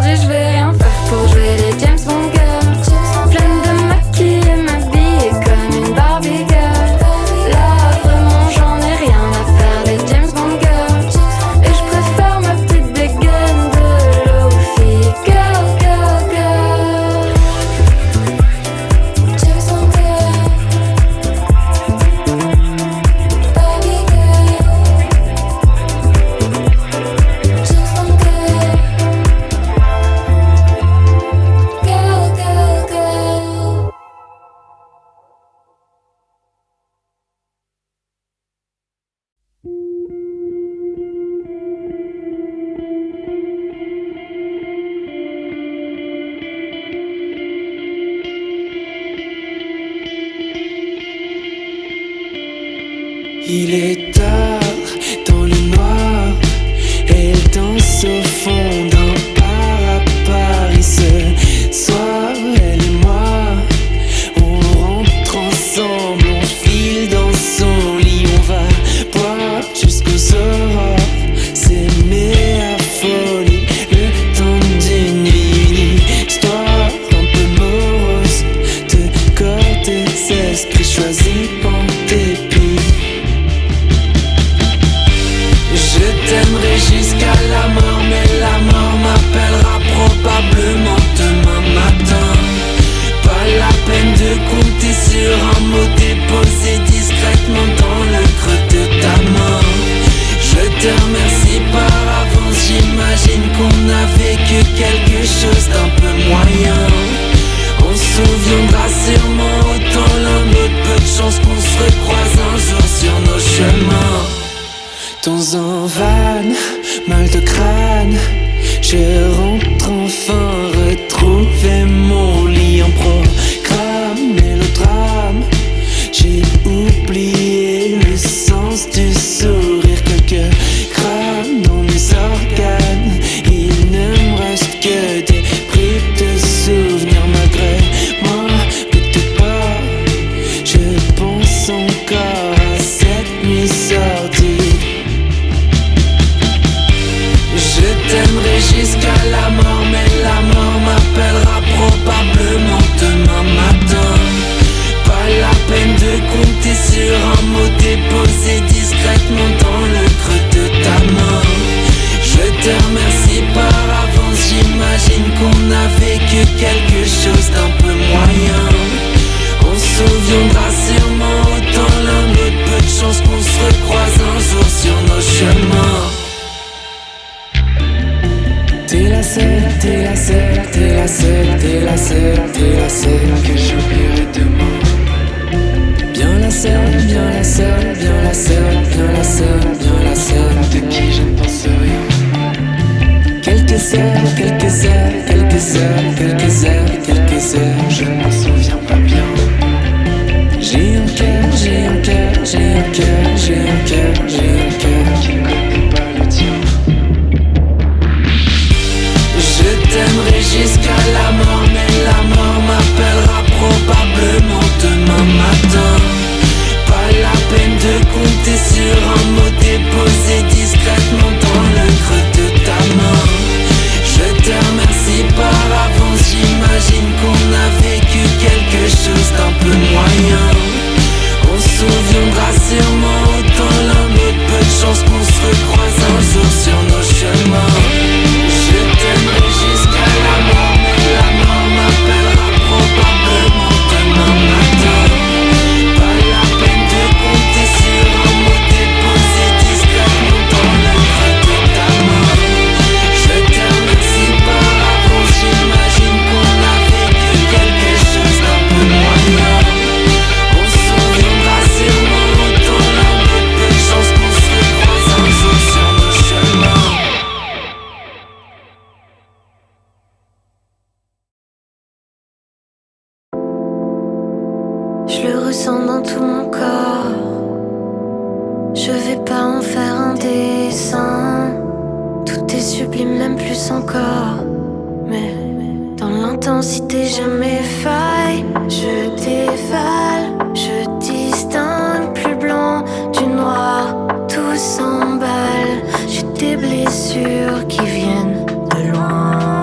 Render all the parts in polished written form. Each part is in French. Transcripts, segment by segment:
et je vais rien faire pour jouer les James Bond girls. Pleine de maquille et m'habiller comme une Barbie girl. Là vraiment j'en ai rien à faire des James Bond girls. Et je préfère ma petite dégaine de Lofi girl, girl, girl. James Bond girl, Barbie girl. James Bond girl, girl, girl, girl. Il est tard dans le noir, elle danse au fond d'un bar à Paris. Ce soir, elle et moi, on rentre ensemble, on file dans son lit, on va boire jusqu'aux aurores, s'aimer à folie, le temps d'une nuit, une histoire un peu morose, de corps, des esprits choisis en dépit. Je t'aimerai jusqu'à la mort, mais la mort m'appellera probablement demain matin. Pas la peine de compter sur un mot déposé discrètement dans le creux de ta main. Je te remercie par avance, j'imagine qu'on a vécu quelque chose d'un peu moyen. On se souviendra sûrement autant l'un l'autre, peu de chance qu'on se recroise un jour sur nos chemins. Dans un van, mal de crâne, je rentre enfin retrouver mon lit en programme. Mélodrame, j'ai oublié le sens du sourire. Quelques grammes dans mes organes, il ne me reste que des bribes de souvenirs. Malgré moi, peut-être pas, je pense encore à cette nuit sordide. Je t'aimerai jusqu'à la mort, mais la mort m'appellera probablement demain matin. Pas la peine de compter sur un mot déposé discrètement dans le creux de ta main. Je te remercie par avance, j'imagine qu'on a vécu quelque chose d'un peu moyen. On se souviendra sûrement autant l'un l'autre, peu de chance qu'on se recroise un jour sur nos chemins. T'es la seule, t'es la seule, t'es la seule, t'es la seule, t'es la seule que j'oublierai demain. Bien la seule, bien la seule, bien la seule, bien la seule, bien la seule de qui je ne pense rien. Quelques heures, quelques heures, quelques heures, quelques heures, quelques heures, je ne m'en souviens pas bien. J'ai un cœur, j'ai un cœur, j'ai un cœur, j'ai un cœur, j'ai un cœur qui ne connaît pas le tien. Je t'aimerai jusqu'à la mort, mais la mort m'appellera probablement demain matin. Pas la peine de compter sur un mot déposé discrètement dans le creux de ta main. Je te remercie par avance, j'imagine qu'on a vécu quelque chose d'un peu moyen. On se souviendra sûrement autant l'un l'autre, peu de chance qu'on se recroise un jour sur nos chemins. Je t'aimerai jusqu'à la mort, mais la mort m'appellera probablement demain matin. Pas la peine de compter sur un mot déposé discrètement dans le creux de ta main. Je te remercie par avance, j'imagine qu'on a vécu quelque chose d'un peu moyen. On se souviendra sûrement autant l'un l'autre, peu de chance qu'on se recroise un jour sur nos chemins. Je le ressens dans tout mon corps. Je vais pas en faire un dessin. Tout est sublime, même plus encore. Mais dans l'intensité, je m'effaille. Je dévale, je distingue plus le blanc du noir. Tout s'emballe. J'ai des blessures qui viennent de loin.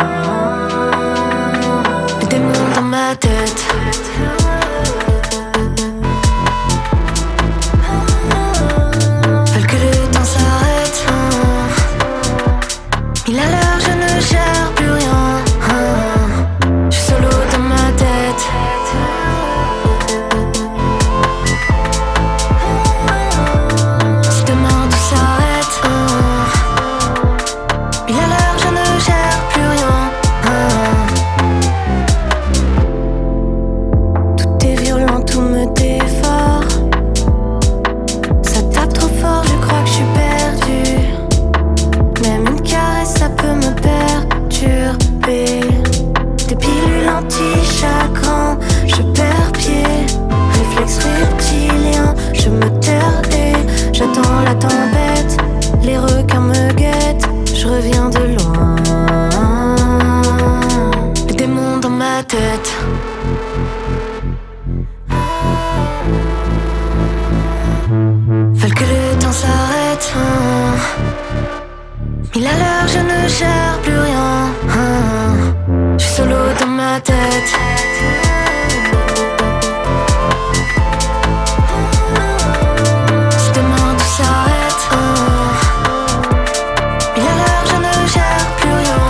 bébé. Des pilules anti-chagrin, je perds pied. Réflexe reptilien, je me terdais. J'attends la tempête, les requins me guettent. Je reviens de loin, les démons dans ma tête. Veulent que le temps s'arrête. 1000 à l'heure, je ne gère plus rien. Je suis solo dans ma tête. Je demande où s'arrête. 1000 à l'heure, je ne gère plus rien.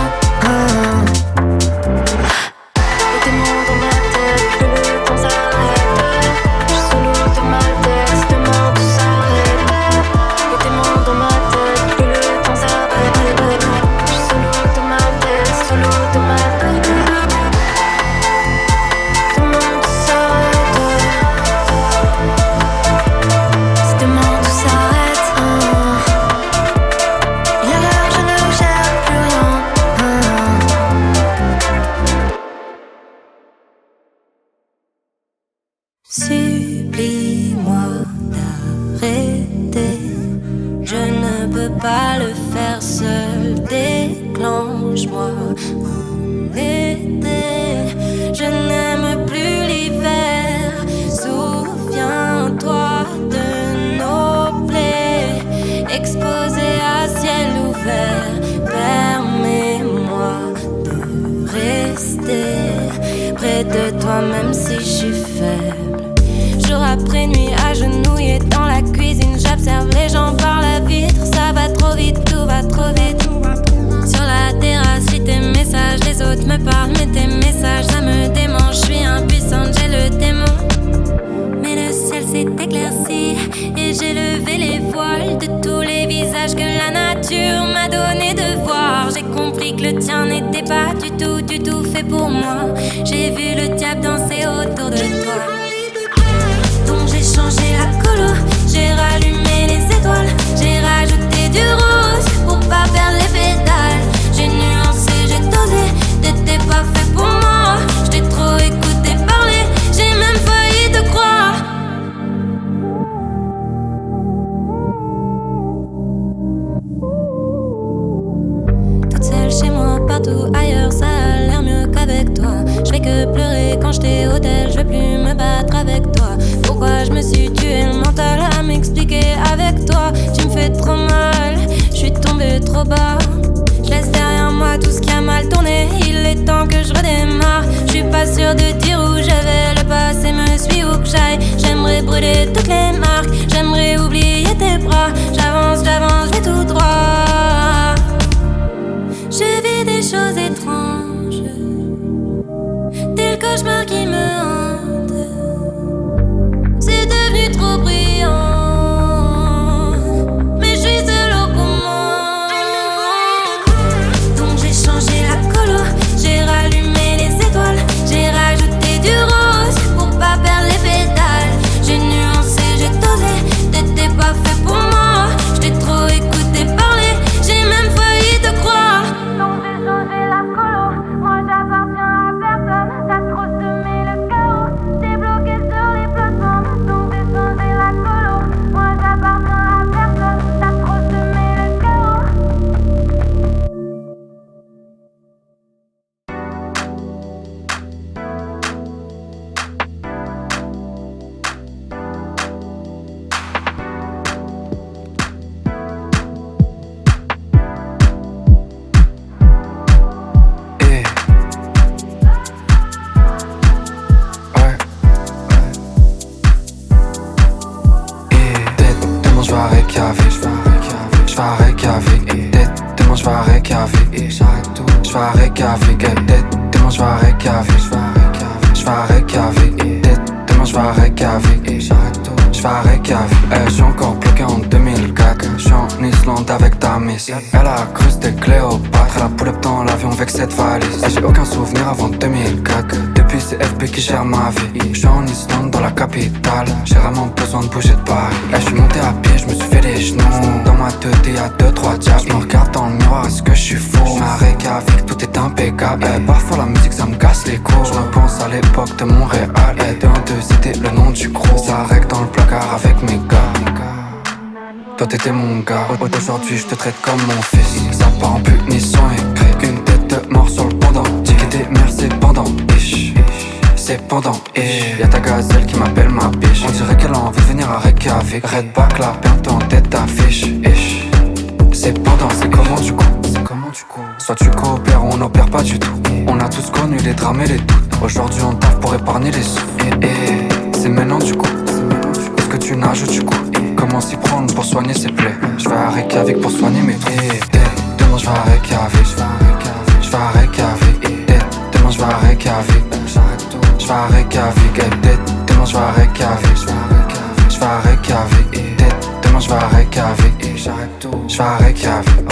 Les démons dans ma tête, que le temps s'arrête. Je suis solo dans ma tête. Je demande où s'arrête. Les démons dans ma tête, que le temps s'arrête. Je suis solo dans ma tête, solo dans ma tête. Tout le monde s'arrête. Je demande où s'arrête. Il y a l'heure, je ne gère plus rien. Supplie-moi d'arrêter. Je ne peux pas le faire seul. Déclenche-moi en été. Je n'aime plus l'hiver. Souviens-toi de nos plaies exposées à ciel ouvert. Permets-moi de rester près de toi même si je suis faible. Jour après nuit, agenouillée dans la cuisine, j'observe les gens par la vitre. Ça va trop vite, tout va trop vite. Sur la terrasse, lis tes messages, les autres me parlent, mais tes messages, ça me démange. Je suis impuissante, j'ai le démon. Mais le ciel s'est éclairci et j'ai levé les voiles de tous les visages que la nature m'a donné de voir. J'ai compris que le tien n'était pas du tout fait pour moi. J'ai vu le diable danser autour de toi. Donc j'ai changé la colo, j'ai rallumé les étoiles, j'ai rajouté du rose pour pas perdre les pédales. J'ai nuancé, j'ai dosé, t'étais pas fait pour moi. J't'ai trop écouté parler, j'ai même failli te croire. Toute seule chez moi, partout ailleurs, ça a l'air mieux qu'avec toi. J'fais que pleurer quand j'étais au tel, j'veux plus me battre avec toi. Pourquoi je me suis tué le mental à m'expliquer avec toi? Tu me fais trop mal, je suis tombée trop bas. Je laisse derrière moi tout ce qui a mal tourné. Il est temps que je redémarre. Je suis pas sûre de dire où je vais. Le passé me suit où que j'aille. J'aimerais brûler toutes les marques. J'aimerais oublier tes bras. J'avance, je vais tout droit. Je vis des choses étranges. Tel le cauchemar qui me hante. C'est devenu trop brillant, mais je suis seule aux commandes. Donc j'ai changé la colo, j'ai rallumé les étoiles, j'ai rajouté du rose pour pas perdre les pédales. J'ai nuancé, j'ai dosé, t'étais pas fait pour moi. J't'ai trop écouté parler, j'ai même failli te croire. Donc j'ai changé la colo, moi j'appartiens à personne. T'as trop semé le chaos, t'es bloqué sur les plateformes. Donc j'ai changé la colo, moi j'appartiens à personne. T'as trop semé le chaos. Je suis encore bloqué en 2004. Je suis en Islande avec ta Miss. Elle a cru c'était Cléopâtre. Elle a pull-up dans l'avion avec cette valise. J'ai aucun souvenir avant 2004. Depuis c'est FB qui gère ma vie. J'suis en Islande dans la capitale. J'ai vraiment besoin de bouger de Paris. J'suis monté à pied, j'me suis fait les genoux. Dans ma tête y'a 2-3 diables. J'me regarde dans le miroir, est-ce que j'suis fou? J'suis à Reykjavik, tout est impeccable. Parfois la musique ça me casse les couilles. J'me pense à l'époque de Montréal. 2-1-2 c'était le nom du crew. Ça règle dans le placard avec mes gars. Toi t'étais mon gars, aujourd'hui je te traite comme mon fils. Ça part en punition et qu'une tête de mort sur le pendant. Dis que tes mères c'est pendant, ish. C'est pendant, ish. Y'a ta gazelle qui m'appelle ma biche. On dirait qu'elle a envie de venir à Reykjavik. Redback là, bientôt en tête d'affiche, ish. C'est pendant, c'est comment du coup? Soit tu coopères ou on n'opère pas du tout. On a tous connu les drames et les doutes. Aujourd'hui on taffe pour épargner les sous. C'est maintenant du coup. Est-ce que tu nages ou tu cours? Comment s'y prendre pour soigner ses plaies? Je vais à Reykjavik pour soigner mes trous. Demain je vais à Reykjavik. Je vais à Reykjavik. Demain je vais à Reykjavik. Je vais à Reykjavik. Demain je vais à Reykjavik. Je vais à Reykjavik. Demain je vais à Reykjavik. Je vais à Reykjavik.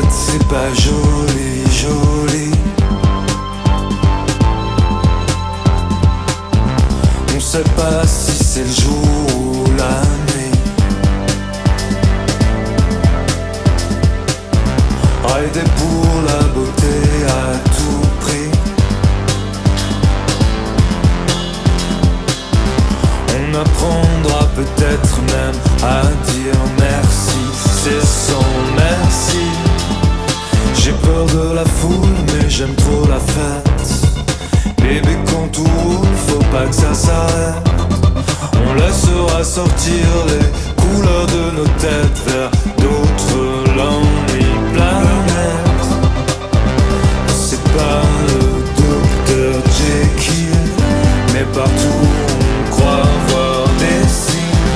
C'est pas joli, joli. On sait pas si c'est le jour ou la nuit. Rider pour la beauté à tout prix. On apprendra peut-être même à dire merci. C'est sans merci. J'ai peur de la foule, mais j'aime trop la fête. Bébé, quand tout roule, faut pas que ça s'arrête. On laissera sortir les couleurs de nos têtes vers d'autres lonely planètes. C'est pas le docteur Jekyll, mais partout on croit voir des signes.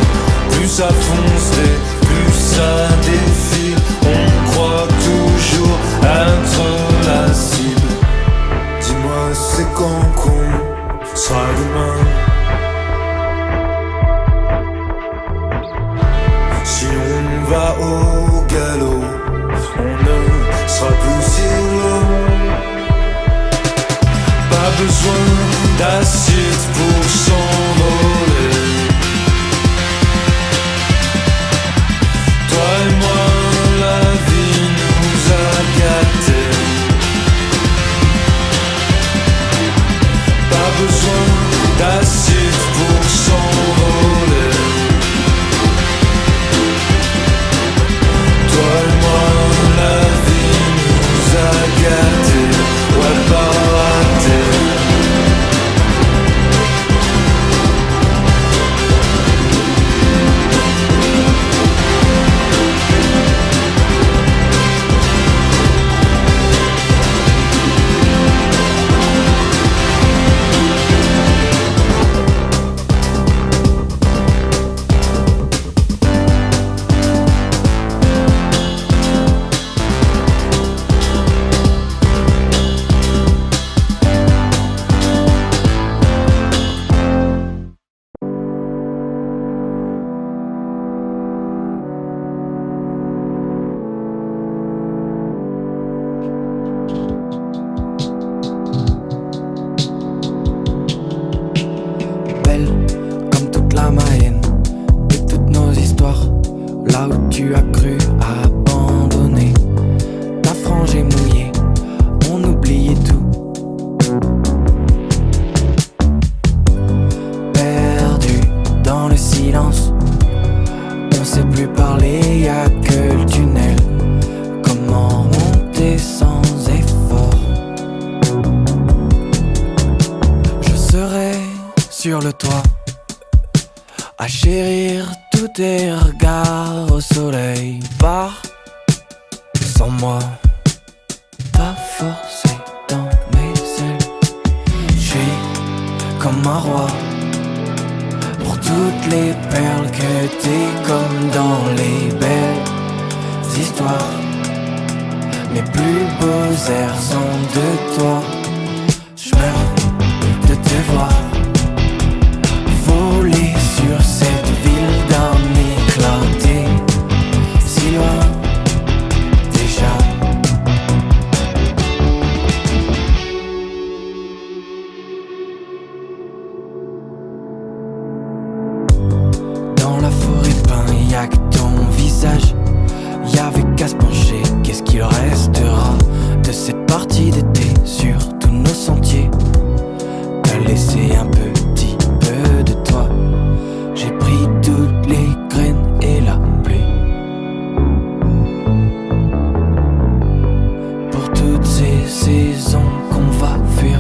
Plus ça fonce, plus ça défile. On croit toujours être la cible. Dis-moi c'est quand qu'on sera demain. Si on va au galop, on ne sera plus si loin. Pas besoin d'acide pour s'envoler. Toi et moi, la vie nous a gâtés. Pas besoin d'acide pour s'envoler. Toi et moi, la vie nous a gâtés. Ouais, pas ratés. silence. On sait plus parler, y'a que le tunnel. Comment monter sans effort? Je serai sur le toit à chérir tous tes regards au soleil. Pars sans moi, ta force est dans mes ailes. J'suis comme un roi pour toutes les perles que t'es, comme dans les belles histoires. Mes plus beaux airs sont de toi. J'meurs de te voir voler sur cette ville d'un éclat. T'es si loin déjà. Dans la forêt peint, y'a que ton visage. Y'avait qu'à se pencher, qu'est-ce qu'il restera de cette partie d'été sur tous nos sentiers? T'as laissé un petit peu de toi. J'ai pris toutes les graines et la pluie. Pour toutes ces saisons qu'on va fuir.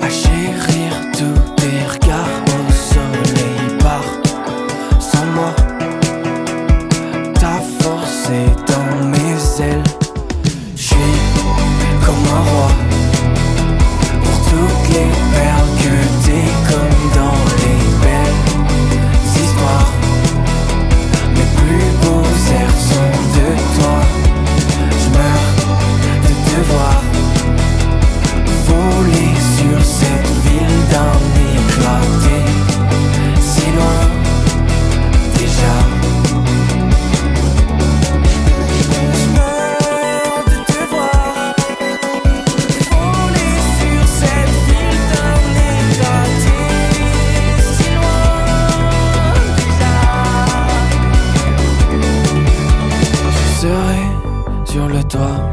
À chérir tous tes regards au soleil. Pars sans moi, ta force est dans mes ailes. J'suis comme un roi pour toutes les perles que t'es, comme dans les belles histoires. Mes plus beaux airs sont de toi. J'meurs de te voir voler sur cette ville d'un éclat. T'es si loin déjà. J'meurs de te voir voler sur cette ville d'un éclat. T'es si loin déjà. Je serai sur le toit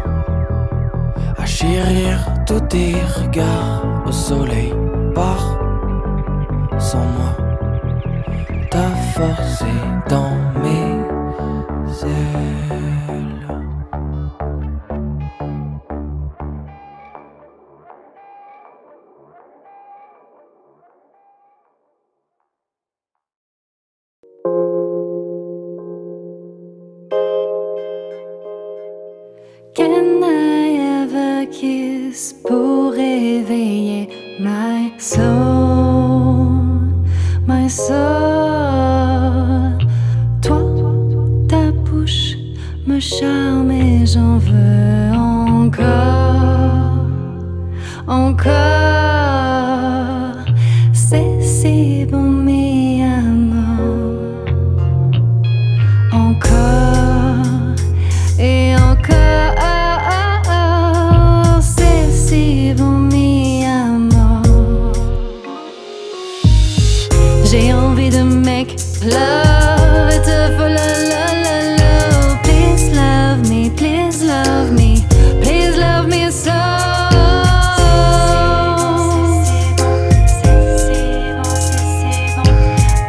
à chérir tous tes regards au soleil. Pars sans moi, ta force est dans mes ailes. Can I ever kiss pour réveiller my soul, my soul? Toi, ta bouche me charme et j'en veux encore, encore. C'est si bon, mi amor. Encore et encore. J'ai envie de make love, te for love. Please love me, please love me, please love me so.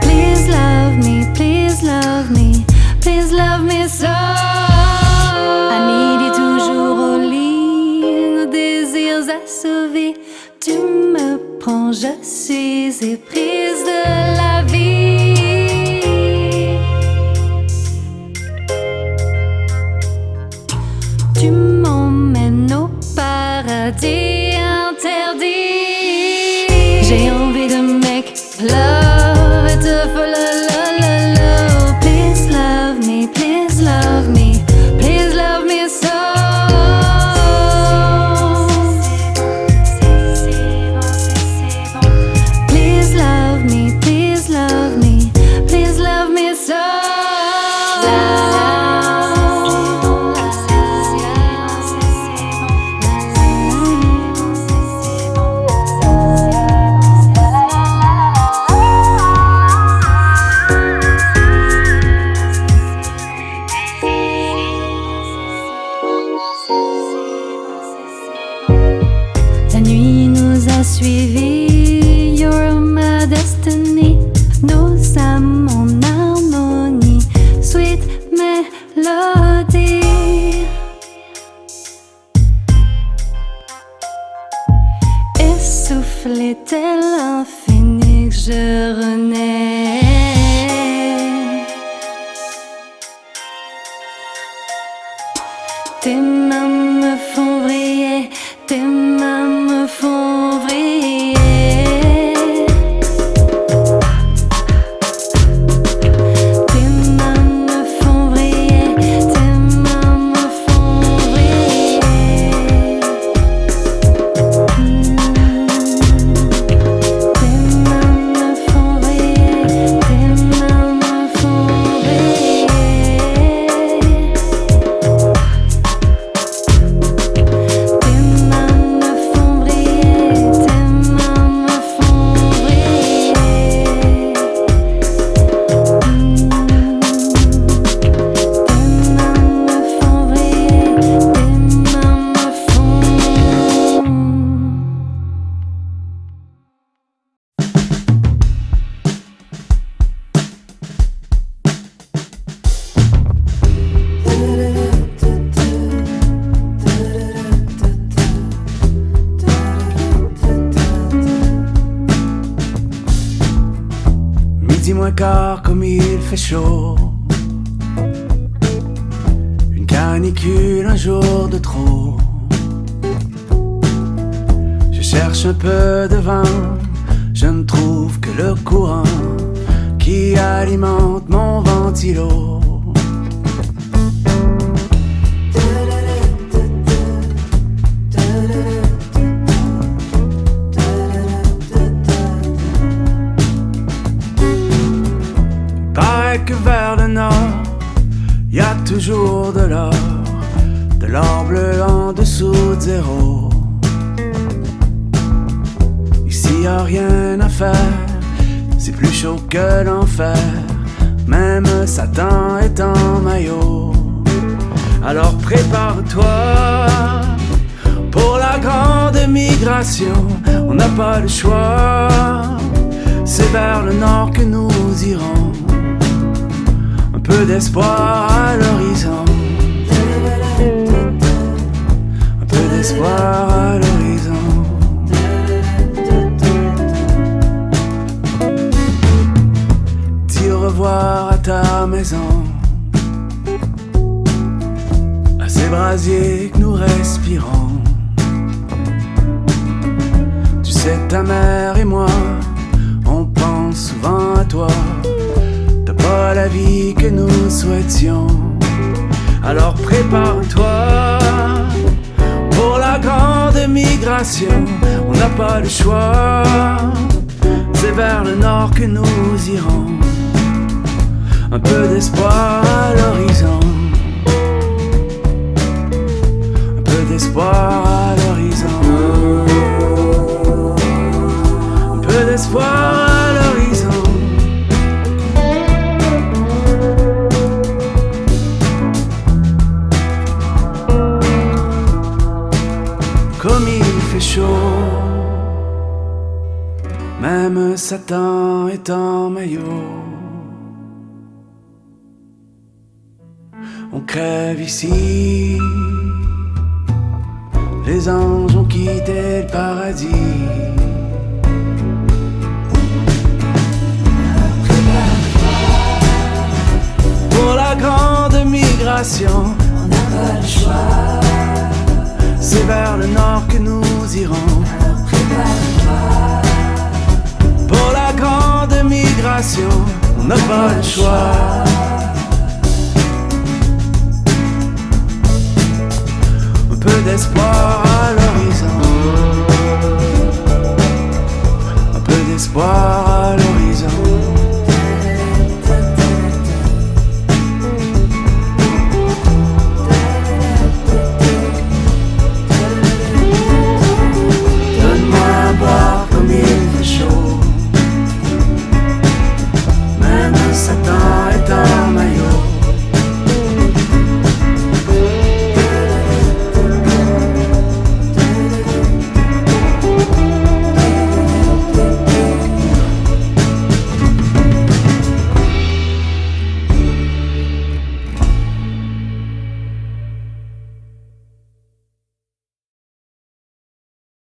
Please love me, please love me, please love me so. À midi toujours au lit, nos désirs assouvis. Tu me prends, je suis éprise de la vie. Tu m'emmènes au paradis interdit. J'ai envie de make love et te for love. Please love me, please love me, please love me so. Please love me, please love me, please love me so. souffle est tel l'infini que je renais. Tes mains me font vriller, tes mains me font vriller. Tes mains me font vriller, tes mains me font vriller. Tes mains me font vriller, tes mains me font vriller. Dis-moi car comme il fait chaud, une canicule, un jour de trop. Je cherche un peu de vin, je ne trouve que le courant qui alimente mon ventilo. Que vers le nord, y a toujours de l'or bleu en dessous de zéro. Ici y a rien à faire, c'est plus chaud que l'enfer, même Satan est en maillot. Alors prépare-toi pour la grande migration, on n'a pas le choix, c'est vers le nord que nous irons. Un peu d'espoir à l'horizon, un peu d'espoir à l'horizon. Dis au revoir à ta maison, à ces brasiers que nous respirons. Tu sais, ta mère et moi, on pense souvent à toi. Pas la vie que nous souhaitions. Alors prépare-toi pour la grande migration. On n'a pas le choix, c'est vers le nord que nous irons. Un peu d'espoir à l'horizon, un peu d'espoir à l'horizon, un peu d'espoir à l'horizon. Comme il fait chaud, même Satan est en maillot. On crève ici, les anges ont quitté le paradis. Pour la grande migration, on n'a pas le choix. C'est vers le nord que nous irons. Pour la grande migration, on n'a pas le choix. Un peu d'espoir à l'horizon, un peu d'espoir à l'horizon.